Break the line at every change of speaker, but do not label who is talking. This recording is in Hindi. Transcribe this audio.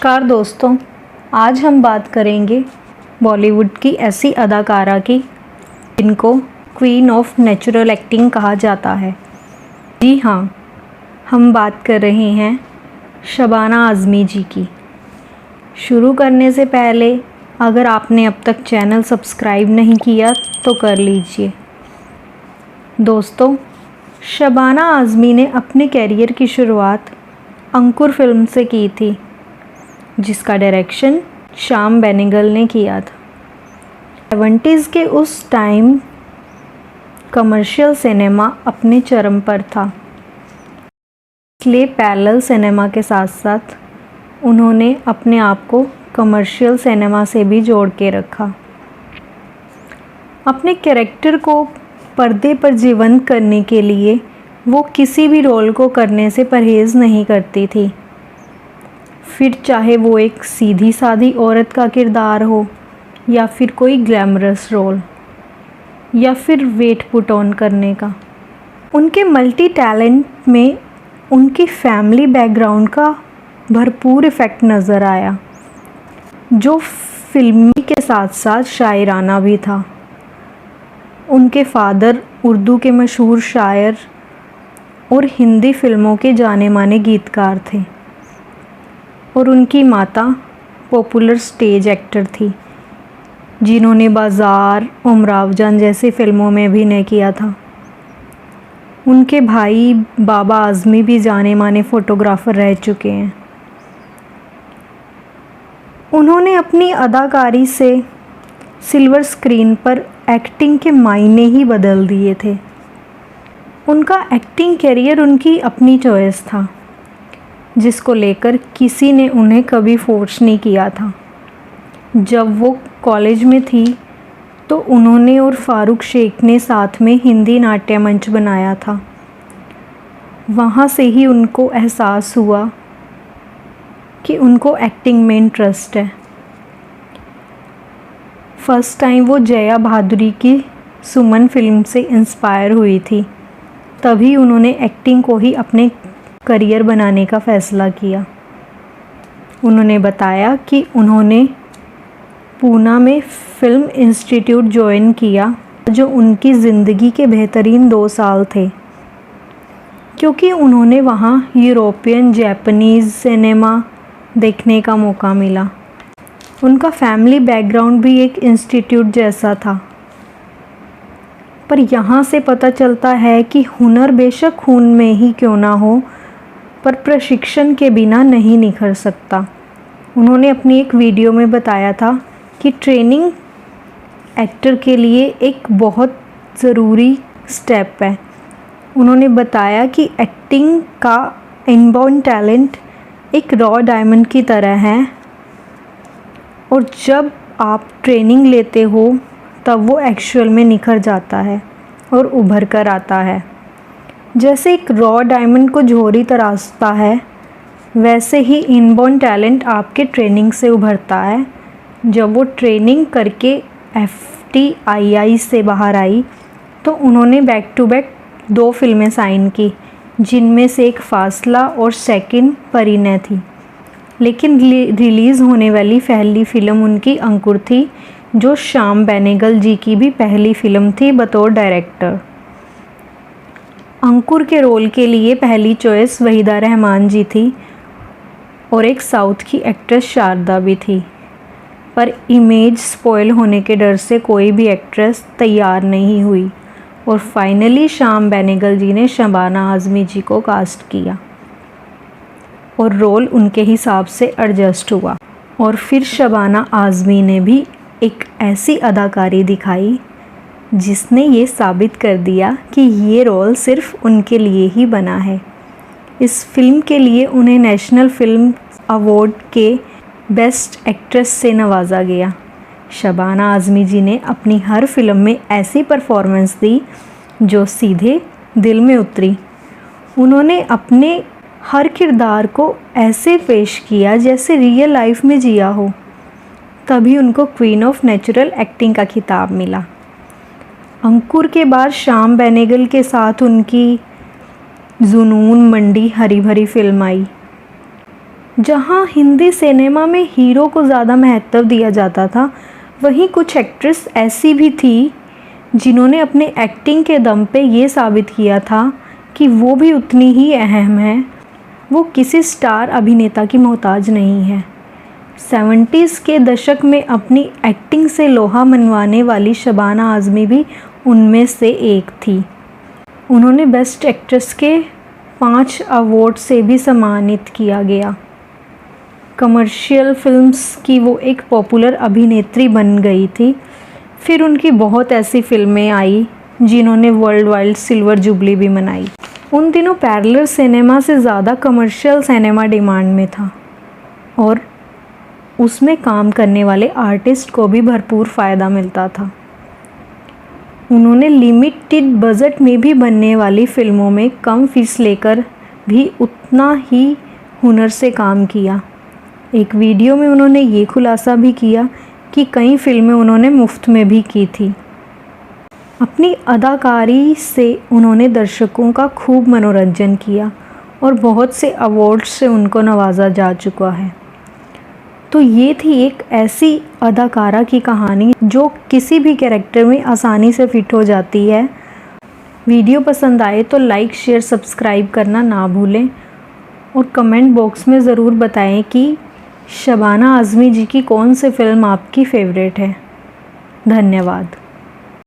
नमस्कार दोस्तों, आज हम बात करेंगे बॉलीवुड की ऐसी अदाकारा की जिनको क्वीन ऑफ नेचुरल एक्टिंग कहा जाता है। जी हाँ, हम बात कर रहे हैं शबाना आज़मी जी की। शुरू करने से पहले अगर आपने अब तक चैनल सब्सक्राइब नहीं किया तो कर लीजिए। दोस्तों, शबाना आज़मी ने अपने कैरियर की शुरुआत अंकुर फिल्म से की थी, जिसका डायरेक्शन श्याम बेनेगल ने किया था। 70s के उस टाइम कमर्शियल सिनेमा अपने चरम पर था, इसलिए पैरेलल सिनेमा के साथ साथ उन्होंने अपने आप को कमर्शियल सिनेमा से भी जोड़ के रखा। अपने कैरेक्टर को पर्दे पर जीवंत करने के लिए वो किसी भी रोल को करने से परहेज़ नहीं करती थी, फिर चाहे वो एक सीधी सादी औरत का किरदार हो या फिर कोई ग्लैमरस रोल या फिर वेट पुट ऑन करने का। उनके मल्टी टैलेंट में उनकी फैमिली बैकग्राउंड का भरपूर इफ़ेक्ट नज़र आया, जो फिल्मी के साथ साथ शायराना भी था। उनके फादर उर्दू के मशहूर शायर और हिंदी फिल्मों के जाने माने गीतकार थे और उनकी माता पॉपुलर स्टेज एक्टर थी, जिन्होंने बाज़ार, उमराव जान जैसी फिल्मों में अभिनय किया था। उनके भाई बाबा आज़मी भी जाने माने फ़ोटोग्राफ़र रह चुके हैं। उन्होंने अपनी अदाकारी से सिल्वर स्क्रीन पर एक्टिंग के मायने ही बदल दिए थे। उनका एक्टिंग करियर उनकी अपनी चॉइस था, जिसको लेकर किसी ने उन्हें कभी फोर्स नहीं किया था। जब वो कॉलेज में थी तो उन्होंने और फारूक शेख ने साथ में हिंदी नाट्य मंच बनाया था। वहाँ से ही उनको एहसास हुआ कि उनको एक्टिंग में इंटरेस्ट है। फर्स्ट टाइम वो जया भादुरी की सुमन फिल्म से इंस्पायर हुई थी, तभी उन्होंने एक्टिंग को ही अपने करियर बनाने का फ़ैसला किया। उन्होंने बताया कि उन्होंने पूना में फ़िल्म इंस्टीट्यूट ज्वाइन किया, जो उनकी ज़िंदगी के बेहतरीन 2 साल थे, क्योंकि उन्होंने वहाँ यूरोपियन जापानीज़ सिनेमा देखने का मौका मिला। उनका फैमिली बैकग्राउंड भी एक इंस्टीट्यूट जैसा था, पर यहाँ से पता चलता है कि हुनर बेशक खून में ही क्यों ना हो, पर प्रशिक्षण के बिना नहीं निखर सकता। उन्होंने अपनी एक वीडियो में बताया था कि ट्रेनिंग एक्टर के लिए एक बहुत ज़रूरी स्टेप है। उन्होंने बताया कि एक्टिंग का इनबॉर्न टैलेंट एक रॉ डायमंड की तरह है, और जब आप ट्रेनिंग लेते हो तब वो एक्चुअल में निखर जाता है और उभर कर आता है। जैसे एक रॉ डायमंड को झोरी तराशता है, वैसे ही इनबॉर्न टैलेंट आपके ट्रेनिंग से उभरता है। जब वो ट्रेनिंग करके FTII से बाहर आई तो उन्होंने बैक टू बैक 2 फिल्में साइन की, जिनमें से एक फासला और सेकंड परिणय थी। लेकिन रिलीज़ होने वाली पहली फ़िल्म उनकी अंकुर थी, जो श्याम बेनेगल जी की भी पहली फ़िल्म थी बतौर डायरेक्टर। अंकुर के रोल के लिए पहली चॉइस वहीदा रहमान जी थी और एक साउथ की एक्ट्रेस शारदा भी थी, पर इमेज स्पॉइल होने के डर से कोई भी एक्ट्रेस तैयार नहीं हुई और फाइनली श्याम बेनेगल जी ने शबाना आज़मी जी को कास्ट किया और रोल उनके हिसाब से एडजस्ट हुआ। और फिर शबाना आज़मी ने भी एक ऐसी अदाकारी दिखाई जिसने ये साबित कर दिया कि ये रोल सिर्फ उनके लिए ही बना है। इस फिल्म के लिए उन्हें नेशनल फिल्म अवार्ड के बेस्ट एक्ट्रेस से नवाजा गया। शबाना आज़मी जी ने अपनी हर फिल्म में ऐसी परफॉर्मेंस दी जो सीधे दिल में उतरी। उन्होंने अपने हर किरदार को ऐसे पेश किया जैसे रियल लाइफ में जिया हो, तभी उनको क्वीन ऑफ नेचुरल एक्टिंग का खिताब मिला। अंकुर के बाद श्याम बेनेगल के साथ उनकी जुनून मंडी हरी भरी फिल्म आई, जहां हिंदी सिनेमा में हीरो को ज़्यादा महत्व दिया जाता था, वहीं कुछ एक्ट्रेस ऐसी भी थी जिन्होंने अपने एक्टिंग के दम पे ये साबित किया था कि वो भी उतनी ही अहम है, वो किसी स्टार अभिनेता की मोहताज नहीं है। 70s के दशक में अपनी एक्टिंग से लोहा मनवाने वाली शबाना आज़मी भी उनमें से एक थी। उन्होंने बेस्ट एक्ट्रेस के 5 अवार्ड से भी सम्मानित किया गया। कमर्शियल फिल्म्स की वो एक पॉपुलर अभिनेत्री बन गई थी। फिर उनकी बहुत ऐसी फिल्में आई जिन्होंने वर्ल्ड वाइड सिल्वर जुबली भी मनाई। उन दिनों पैरेलल सिनेमा से ज़्यादा कमर्शियल सिनेमा डिमांड में था और उसमें काम करने वाले आर्टिस्ट को भी भरपूर फ़ायदा मिलता था। उन्होंने लिमिटेड बजट में भी बनने वाली फ़िल्मों में कम फीस लेकर भी उतना ही हुनर से काम किया। एक वीडियो में उन्होंने ये खुलासा भी किया कि कई फ़िल्में उन्होंने मुफ्त में भी की थी। अपनी अदाकारी से उन्होंने दर्शकों का खूब मनोरंजन किया और बहुत से अवार्ड्स से उनको नवाजा जा चुका है। तो ये थी एक ऐसी अदाकारा की कहानी जो किसी भी कैरेक्टर में आसानी से फिट हो जाती है। वीडियो पसंद आए तो लाइक, शेयर, सब्सक्राइब करना ना भूलें और कमेंट बॉक्स में ज़रूर बताएं कि शबाना आज़मी जी की कौन सी फ़िल्म आपकी फ़ेवरेट है। धन्यवाद।